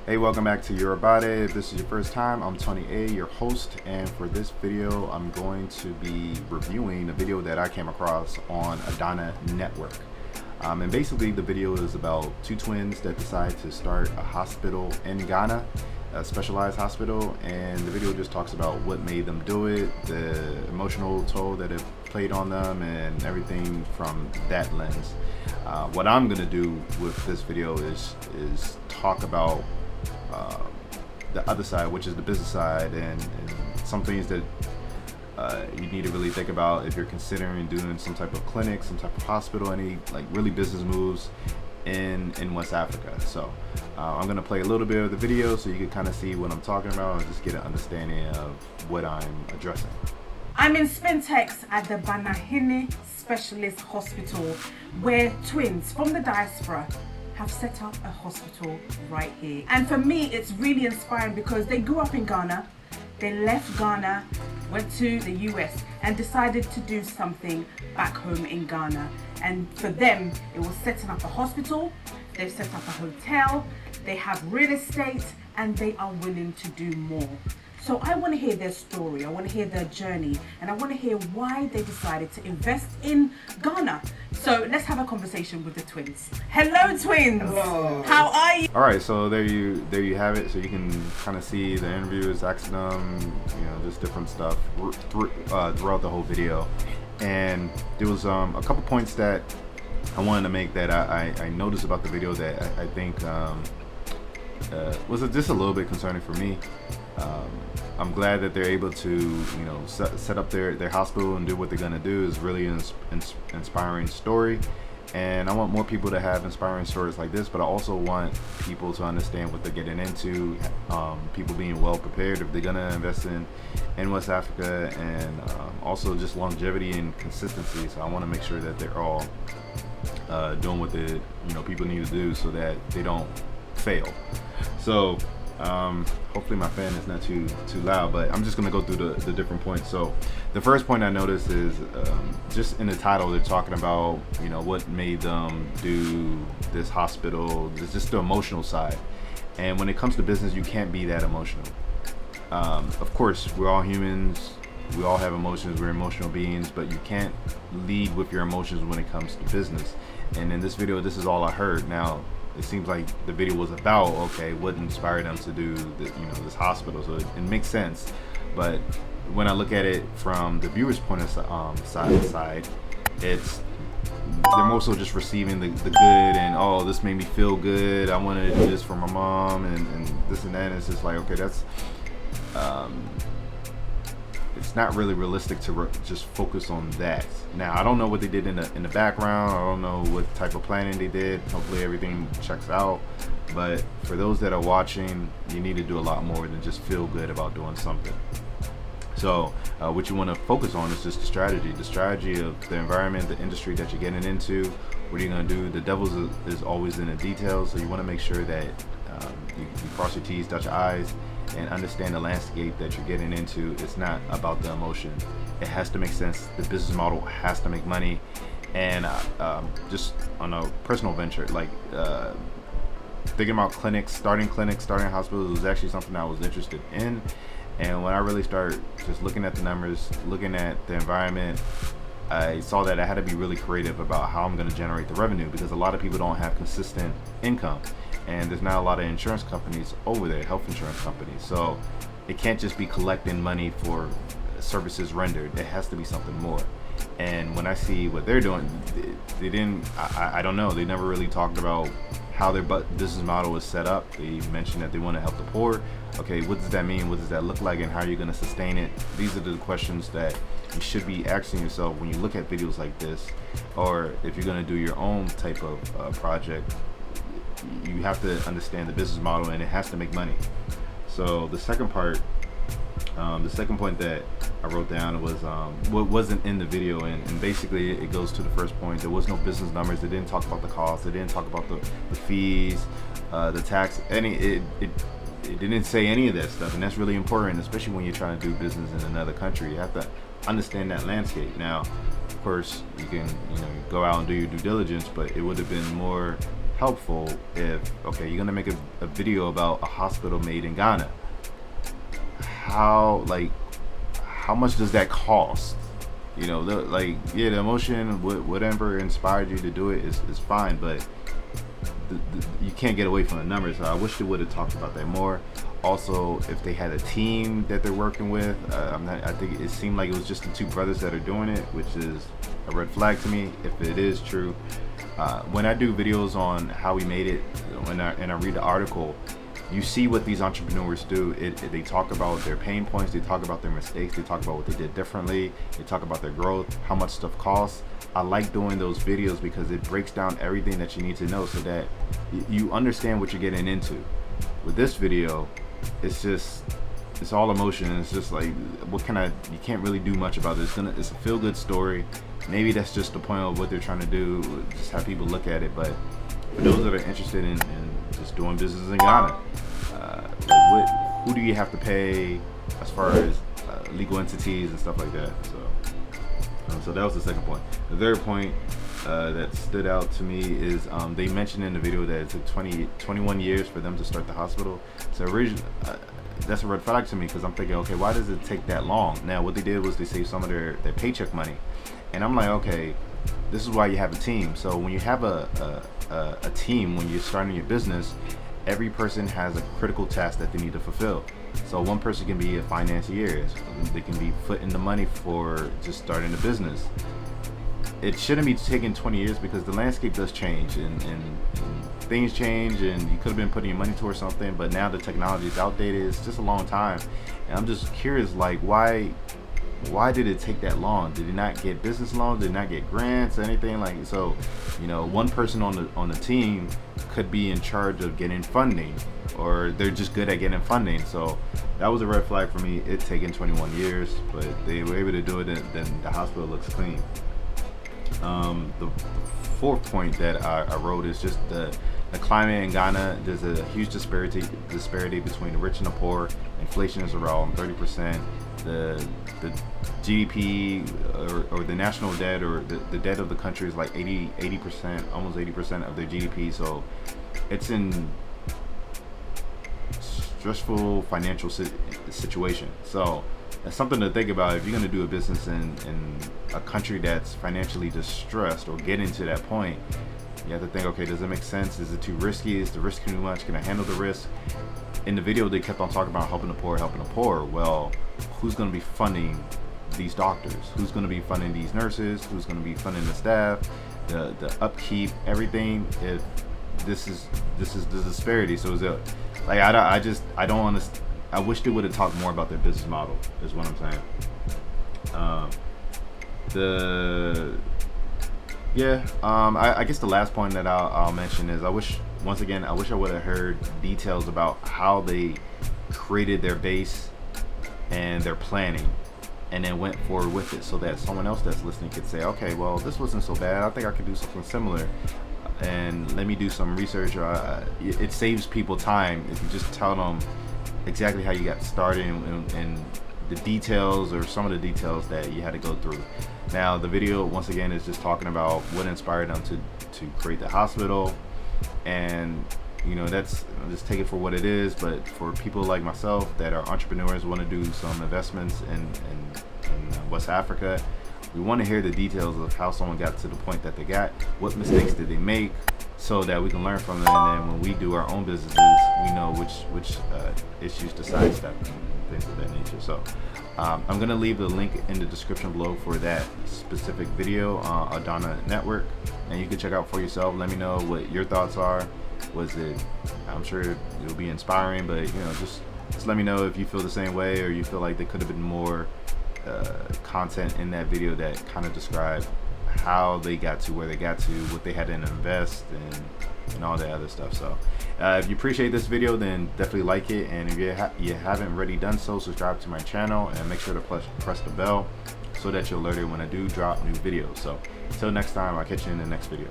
Hey, welcome back to YORUBADE. If this is your first time, I'm Tony A, your host, and for this video, I'm going to be reviewing a video that I came across on ODANA Network. And basically, the video is about two twins that decide to start a hospital in Ghana, a specialized hospital, and the video just talks about what made them do it, the emotional toll that it played on them, and everything from that lens. What I'm gonna do with this video is talk about the other side, which is the business side, and some things that you need to really think about if you're considering doing some type of clinic, some type of hospital, any like really business moves in West Africa. So I'm gonna play a little bit of the video so you can kind of see what I'm talking about and just get an understanding of what I'm addressing. I'm in Spintex at the Banahine Specialist Hospital, where twins from the diaspora have set up a hospital right here. And for me, it's really inspiring because they grew up in Ghana, they left Ghana, went to the US and decided to do something back home in Ghana. And for them, it was setting up a hospital, they've set up a hotel, they have real estate, and they are willing to do more. So I want to hear their story, I want to hear their journey, and I want to hear why they decided to invest in Ghana. So let's have a conversation with the twins. Hello, twins. Hello. How are you? All right, so there you have it. So you can kind of see the interviews, asking them, just different stuff throughout the whole video. And there was a couple points that I wanted to make that I noticed about the video that I think was just a little bit concerning for me. I'm glad that they're able to, set up their hospital and do what they're gonna do. Is really an inspiring story, and I want more people to have inspiring stories like this. But I also want people to understand what they're getting into. People being well prepared if they're gonna invest in West Africa, and also just longevity and consistency. So I want to make sure that they're all doing what the people need to do so that they don't fail. So hopefully my fan is not too loud, but I'm just gonna go through the different points. So the first point I noticed is just in the title they're talking about what made them do this hospital, just the emotional side. And when it comes to business, you can't be that emotional. Of course, we're all humans, we all have emotions, we're emotional beings, but you can't lead with your emotions when it comes to business. And in this video, this is all I heard. Now it seems like the video was about, okay, what inspired them to do this hospital, so it makes sense. But when I look at it from the viewer's point of side, it's they're more so just receiving the good, and oh, this made me feel good, I wanted to do this for my mom, and this and that. And it's just like, okay, that's it's not really realistic to just focus on that. Now, I don't know what they did in the background. I don't know what type of planning they did. Hopefully everything checks out. But for those that are watching, you need to do a lot more than just feel good about doing something. So what you want to focus on is just the strategy of the environment, the industry that you're getting into. What are you going to do? The devil is always in the details. So you want to make sure that you cross your T's, dot your I's, and understand the landscape that you're getting into. It's not about the emotion. It has to make sense. The business model has to make money. And just on a personal venture, like thinking about starting hospitals was actually something I was interested in. And when I really started just looking at the numbers, looking at the environment, I saw that I had to be really creative about how I'm going to generate the revenue, because a lot of people don't have consistent income. And there's not a lot of insurance companies over there, health insurance companies. So it can't just be collecting money for services rendered. It has to be something more. And when I see what they're doing, I don't know. They never really talked about how their business model is set up. They mentioned that they want to help the poor. Okay, what does that mean? What does that look like? And how are you going to sustain it? These are the questions that you should be asking yourself when you look at videos like this, or if you're going to do your own type of project. You have to understand the business model, and it has to make money. So the second point that I wrote down was what wasn't in the video, and basically it goes to the first point. There was no business numbers. They didn't talk about the cost. They didn't talk about the fees, the tax. It didn't say any of that stuff, and that's really important, especially when you're trying to do business in another country. You have to understand that landscape. Now, of course, you can go out and do your due diligence, but it would have been more helpful if, okay, you're gonna make a video about a hospital made in Ghana. How much does that cost? You know, the emotion, whatever inspired you to do it is fine, but you can't get away from the numbers. So I wish they would have talked about that more. Also, if they had a team that they're working with, I think it seemed like it was just the two brothers that are doing it, which is a red flag to me if it is true. When I do videos on how we made it, and I read the article, you see what these entrepreneurs do. They talk about their pain points, they talk about their mistakes, they talk about what they did differently, they talk about their growth, how much stuff costs. I like doing those videos because it breaks down everything that you need to know so that you understand what you're getting into. With this video, it's all emotion. It's just like, you can't really do much about it. It's a feel-good story. Maybe that's just the point of what they're trying to do, just have people look at it. But for those that are interested in just doing business in Ghana, who do you have to pay as far as legal entities and stuff like that? So that was the second point. The third point that stood out to me is they mentioned in the video that it took 21 years for them to start the hospital. So originally, that's a red flag to me, because I'm thinking, okay, why does it take that long? Now, what they did was they saved some of their paycheck money. And I'm like, okay, this is why you have a team. So when you have a team, when you're starting your business, every person has a critical task that they need to fulfill. So one person can be a financier, they can be footing the money for just starting a business. It shouldn't be taking 20 years because the landscape does change and things change, and you could have been putting your money towards something, but now the technology is outdated. It's just a long time. And I'm just curious, like, why did it take that long? Did it not get business loans? Did it not get grants or anything? Like, so, you know, one person on the team could be in charge of getting funding, or they're just good at getting funding. So that was a red flag for me. It taken 21 years, but they were able to do it, and then the hospital looks clean. The fourth point that I wrote is just the climate in Ghana. There's a huge disparity between the rich and the poor. Inflation is around 30%. The GDP or the national debt, or the debt of the country is like 80%, almost 80% of their GDP. So it's in stressful financial situation. So that's something to think about if you're going to do a business in a country that's financially distressed or getting to that point. You have to think, okay, does it make sense? Is it too risky? Is the risk too much? Can I handle the risk? In the video, they kept on talking about helping the poor. Well, who's going to be funding these doctors? Who's going to be funding these nurses? Who's going to be funding the staff, the upkeep, everything? If this is the disparity. So is it like I don't understand. I wish they would have talked more about their business model, is what I'm saying. I guess the last point that I'll mention is I wish I would have heard details about how they created their base and their planning, and then went forward with it, so that someone else that's listening could say, okay, well, this wasn't so bad. I think I could do something similar, and let me do some research. Or it saves people time if you just tell them exactly how you got started and the details, or some of the details that you had to go through. Now, the video, once again, is just talking about what inspired them to create the hospital, and you know, that's, just take it for what it is. But for people like myself that are entrepreneurs, want to do some investments in West Africa, we want to hear the details of how someone got to the point that they got, what mistakes did they make, so that we can learn from them, and then when we do our own businesses, we know which issues to sidestep and things of that nature. So I'm gonna leave the link in the description below for that specific video, ODANA Network, and you can check out for yourself. Let me know what your thoughts are. I'm sure it'll be inspiring, but you know, just let me know if you feel the same way, or you feel like there could have been more content in that video that kind of described how they got to where they got to, what they had to invest and all that other stuff. So if you appreciate this video, then definitely like it, and if you haven't already done so, subscribe to my channel and make sure to press the bell so that you're alerted when I do drop new videos. So until next time, I'll catch you in the next video.